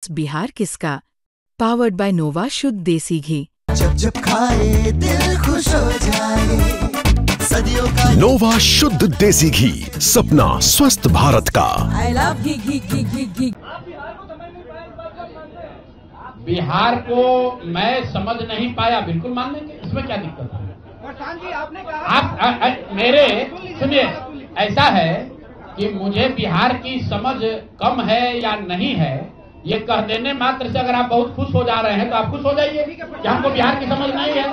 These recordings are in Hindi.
बिहार किसका पावर्ड बाय नोवा शुद्ध देसी घी। जब जब खाए दिल खुश हो जाए सदियों का नोवा शुद्ध देसी घी, सपना स्वस्थ भारत का। I love घी घी घी घी घी। बिहार को मैं समझ नहीं पाया, बिल्कुल मान लेंगे, इसमें क्या दिक्कत है। जी आपने कहा आप मेरे सुनिए, ऐसा है कि मुझे बिहार की समझ कम है या नहीं है, ये कह देने मात्र से अगर आप बहुत खुश हो जा रहे हैं तो आप खुश हो जाइए कि हमको बिहार की समझ नहीं है।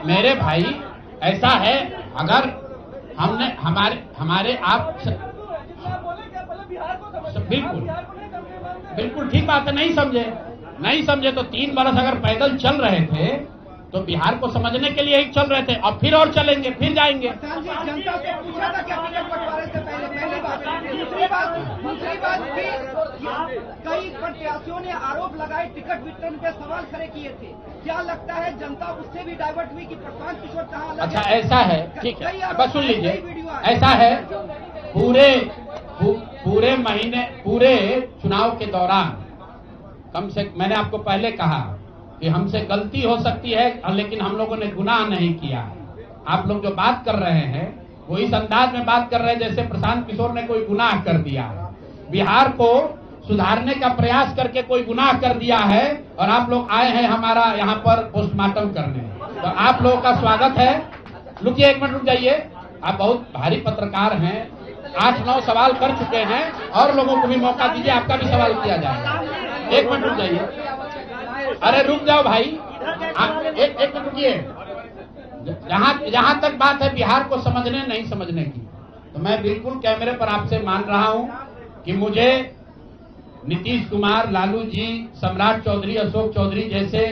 मेरे भाई ऐसा है, अगर हमने हमारे आप बिल्कुल ठीक बात है, नहीं समझे तो 3 बरस अगर पैदल चल रहे थे तो बिहार को समझने के लिए ही चल रहे थे, और फिर और चलेंगे, फिर जाएंगे। जनता से पूछा था क्या टिकट बंटवारे से पहले बात। दूसरी बात भी कई प्रत्याशियों ने आरोप लगाए, टिकट वितरण पे सवाल खड़े किए थे। क्या लगता है जनता उससे भी डाइवर्ट हुई कि प्रशांत किशोर कहाँ? अच्छा ऐसा है, ठीक है, बस सुन लीजिए, ऐसा है पूरे महीने, पूरे चुनाव के दौरान मैंने आपको पहले कहा कि हमसे गलती हो सकती है, लेकिन हम लोगों ने गुनाह नहीं किया। आप लोग जो बात कर रहे हैं वो इस अंदाज में बात कर रहे हैं जैसे प्रशांत किशोर ने कोई गुनाह कर दिया, बिहार को सुधारने का प्रयास करके कोई गुनाह कर दिया है, और आप लोग आए हैं हमारा यहाँ पर पोस्टमार्टम करने। तो आप लोगों का स्वागत है। रुकिए, 1 मिनट रुक जाइए, आप बहुत भारी पत्रकार हैं, 8-9 सवाल कर चुके हैं, और लोगों को भी मौका दीजिए, आपका भी सवाल किया जाएगा। 1 मिनट रुक जाइए, अरे रुक जाओ भाई, एक मिनट रुकिए। जहां तक बात है बिहार को समझने नहीं समझने की, तो मैं बिल्कुल कैमरे पर आपसे मान रहा हूं कि मुझे नीतीश कुमार, लालू जी, सम्राट चौधरी, अशोक चौधरी जैसे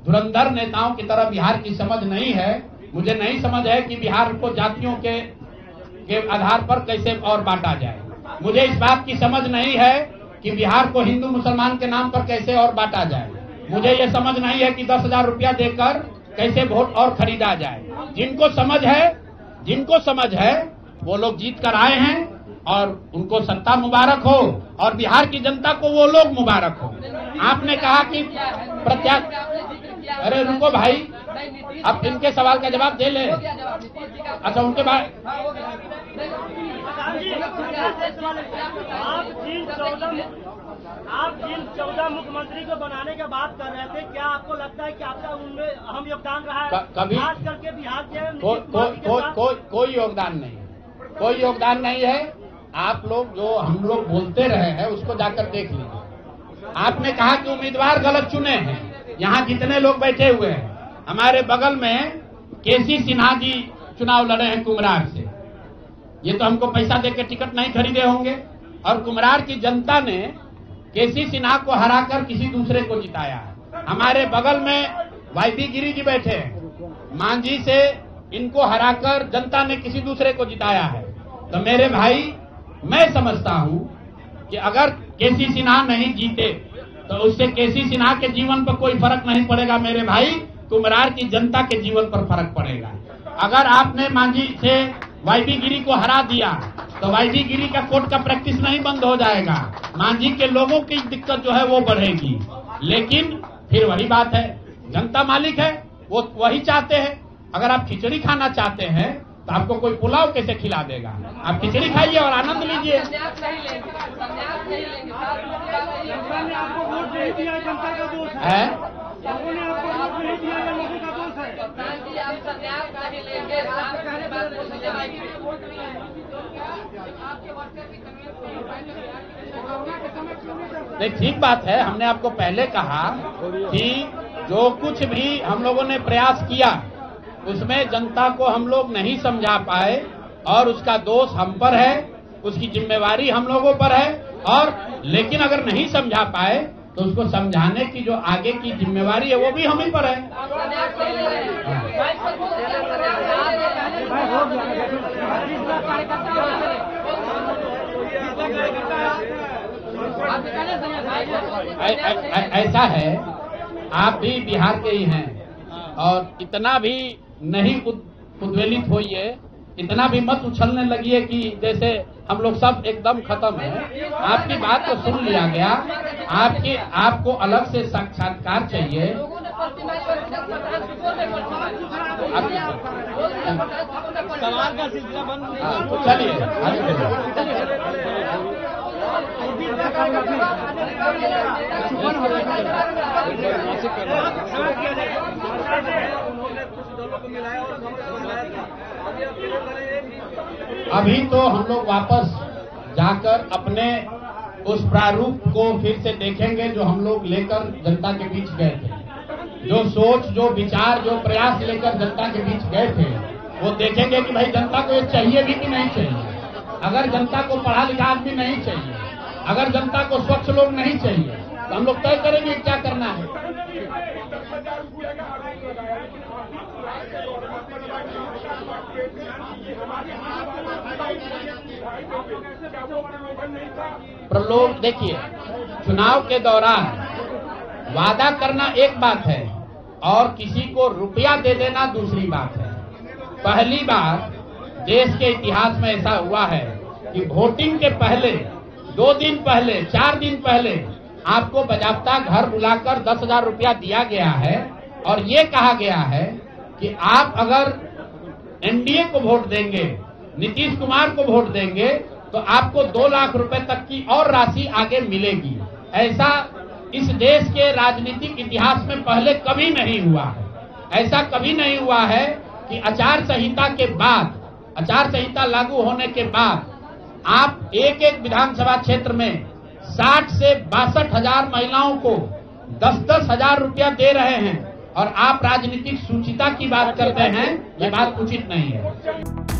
धुरंधर नेताओं की तरह बिहार की समझ नहीं है। मुझे नहीं समझ है कि बिहार को जातियों के आधार पर कैसे और बांटा जाए। मुझे इस बात की समझ नहीं है कि बिहार को हिंदू मुसलमान के नाम पर कैसे और बांटा जाए। मुझे ये समझ नहीं है कि 10,000 रुपया देकर कैसे वोट और खरीदा जाए। जिनको समझ है वो लोग जीत कर आए हैं, और उनको सत्ता मुबारक हो, और बिहार की जनता को वो लोग मुबारक हो। आपने कहा कि अरे रुको भाई, अब इनके सवाल का जवाब दे ले। अच्छा, उनके बाद आप जिन 14 मुख्यमंत्री को बनाने की बात कर रहे थे, क्या आपको लगता है कि आपका उनमें अहम योगदान रहा है? कभी खास करके बिहार के कोई योगदान नहीं है। आप लोग जो हम लोग बोलते रहे हैं उसको जाकर देख लीजिए। आपने कहा कि उम्मीदवार गलत चुने हैं। यहाँ जितने लोग बैठे हुए हैं, हमारे बगल में केसी सिन्हा जी चुनाव लड़े हैं कुम्हरार से। ये तो हमको पैसा देकर टिकट नहीं खरीदे होंगे, और कुम्हरार की जनता ने केसी सिन्हा को हराकर किसी दूसरे को जिताया है। हमारे बगल में वाईबी गिरी जी बैठे हैं, मांझी से इनको हराकर जनता ने किसी दूसरे को जिताया है। तो मेरे भाई, मैं समझता हूं कि अगर केसी सिन्हा नहीं जीते तो उससे केसी सिन्हा के जीवन पर कोई फर्क नहीं पड़ेगा मेरे भाई, कुम्हरार की जनता के जीवन पर फर्क पड़ेगा। अगर आपने मांझी से वाईबी गिरी को हरा दिया तो वाईबी गिरी का कोर्ट का प्रैक्टिस नहीं बंद हो जाएगा, मांझी के लोगों की दिक्कत जो है वो बढ़ेगी। लेकिन फिर वही बात है, जनता मालिक है, वो वही चाहते हैं। अगर आप खिचड़ी खाना चाहते हैं तो आपको कोई पुलाव कैसे खिला देगा? आप खिचड़ी खाइए और आनंद लीजिए। नहीं, ठीक बात है, हमने आपको पहले कहा कि जो कुछ भी हम लोगों ने प्रयास किया उसमें जनता को हम लोग नहीं समझा पाए, और उसका दोष हम पर है, उसकी जिम्मेवारी हम लोगों पर है। और लेकिन अगर नहीं समझा पाए तो उसको समझाने की जो आगे की जिम्मेवारी है वो भी हम ही पर है। ऐसा है, आप भी बिहार के ही हैं, और इतना भी नहीं उद्वेलित होइए इतना भी मत उछलने लगी है कि जैसे हम लोग सब एकदम खत्म है। आपकी बात को सुन लिया गया। आपको अलग से साक्षात्कार चाहिए। सवाल का सिलसिला बंद। तो चलिए आगे अभी तो हम लोग वापस जाकर अपने उस प्रारूप को फिर से देखेंगे जो हम लोग लेकर जनता के बीच गए थे। जो सोच, जो विचार, जो प्रयास लेकर जनता के बीच गए थे, वो देखेंगे कि भाई जनता को ये चाहिए भी कि नहीं चाहिए। अगर जनता को पढ़ा लिखा आदमी नहीं चाहिए, अगर जनता को स्वच्छ लोग नहीं चाहिए, तो हम लोग तय करेंगे क्या करना है। प्रलोभ, देखिए, चुनाव के दौरान वादा करना एक बात है और किसी को रुपया दे देना दूसरी बात है। पहली बार देश के इतिहास में ऐसा हुआ है कि वोटिंग के पहले 2 दिन पहले, 4 दिन पहले आपको बाजाप्ता घर बुलाकर 10,000 रुपया दिया गया है और ये कहा गया है कि आप अगर एनडीए को वोट देंगे, नीतीश कुमार को वोट देंगे, तो आपको 2 लाख रुपए तक की और राशि आगे मिलेगी। ऐसा इस देश के राजनीतिक इतिहास में पहले कभी नहीं हुआ है। ऐसा कभी नहीं हुआ है कि आचार संहिता के बाद, आचार संहिता लागू होने के बाद आप एक विधानसभा क्षेत्र में 60 से 62,000 महिलाओं को 10-10 हजार रुपया दे रहे हैं और आप राजनीतिक सूचिता की बात करते हैं। ये बात उचित नहीं है।